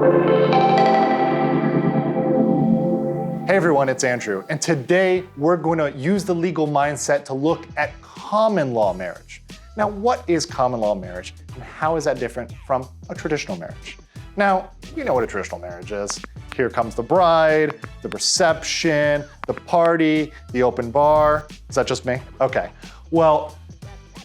Hey everyone, it's Andrew, and today we're going to use the legal mindset to look at common law marriage. Now, what is common law marriage, and how is that different from a traditional marriage? Now, you know what a traditional marriage is. Here comes the bride, the reception, the party, the open bar. Is that just me? Okay. Well,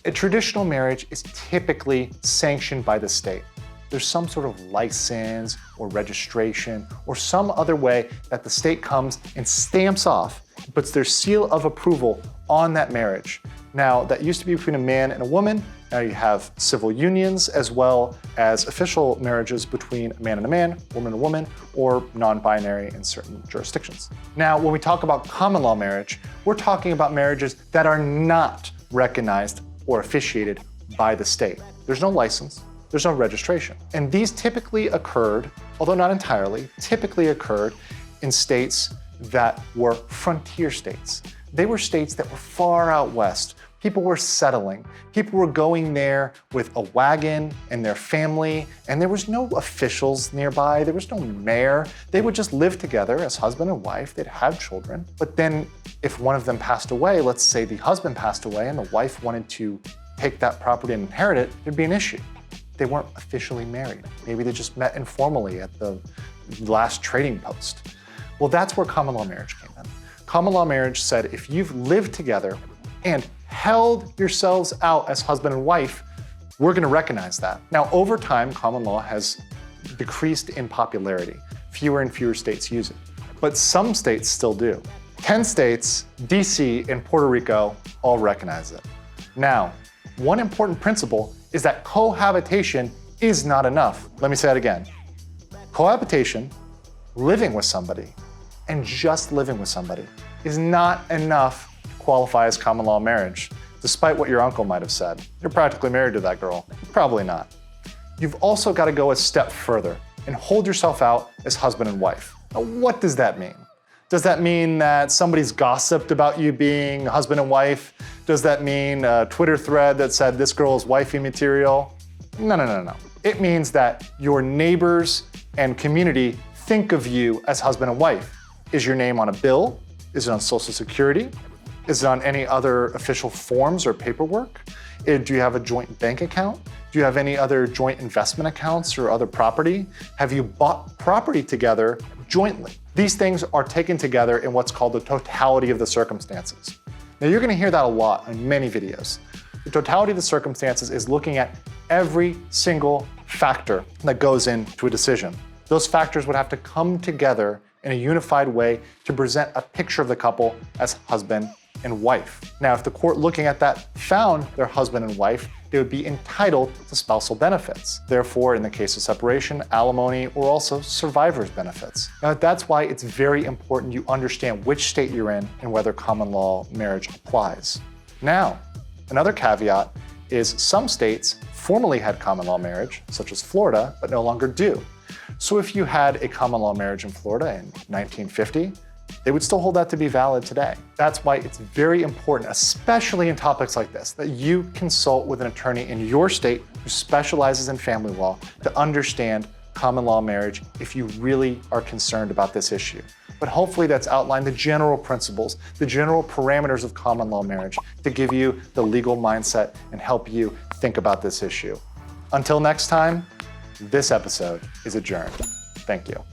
a traditional marriage is typically sanctioned by the state. There's some sort of license or registration or some other way that the state comes and stamps off, puts their seal of approval on that marriage. Now, that used to be between a man and a woman. Now you have civil unions as well as official marriages between a man and a man, woman and a woman, or non-binary in certain jurisdictions. Now, when we talk about common law marriage, we're talking about marriages that are not recognized or officiated by the state. There's no license. There's no registration. And these typically occurred, although not entirely, typically occurred in states that were frontier states. They were states that were far out west. People were settling. People were going there with a wagon and their family, and there was no officials nearby. There was no mayor. They would just live together as husband and wife. They'd have children. But then if one of them passed away, let's say the husband passed away and the wife wanted to take that property and inherit it, there'd be an issue. They weren't officially married. Maybe they just met informally at the last trading post. Well, that's where common law marriage came in. Common law marriage said if you've lived together and held yourselves out as husband and wife, we're gonna recognize that. Now, over time, common law has decreased in popularity. Fewer and fewer states use it, but some states still do. 10 states, DC, and Puerto Rico all recognize it. Now, one important principle is that cohabitation is not enough. Let me say that again. Cohabitation, living with somebody, and just living with somebody is not enough to qualify as common law marriage, despite what your uncle might have said. You're practically married to that girl. Probably not. You've also got to go a step further and hold yourself out as husband and wife. Now, what does that mean? Does that mean that somebody's gossiped about you being husband and wife? Does that mean a Twitter thread that said this girl is wifey material? No. It means that your neighbors and community think of you as husband and wife. Is your name on a bill? Is it on Social Security? Is it on any other official forms or paperwork? Do you have a joint bank account? Do you have any other joint investment accounts or other property? Have you bought property together jointly? These things are taken together in what's called the totality of the circumstances. Now, you're gonna hear that a lot in many videos. The totality of the circumstances is looking at every single factor that goes into a decision. Those factors would have to come together in a unified way to present a picture of the couple as husband and wife. Now, if the court looking at that found they're husband and wife, they would be entitled to spousal benefits. Therefore, in the case of separation, alimony, or also survivor's benefits. Now, that's why it's very important you understand which state you're in and whether common law marriage applies. Now, another caveat is some states formerly had common law marriage, such as Florida, but no longer do. So if you had a common law marriage in Florida in 1950, they would still hold that to be valid today. That's why it's very important, especially in topics like this, that you consult with an attorney in your state who specializes in family law to understand common law marriage if you really are concerned about this issue. But hopefully that's outlined the general principles, the general parameters of common law marriage to give you the legal mindset and help you think about this issue. Until next time, this episode is adjourned. Thank you.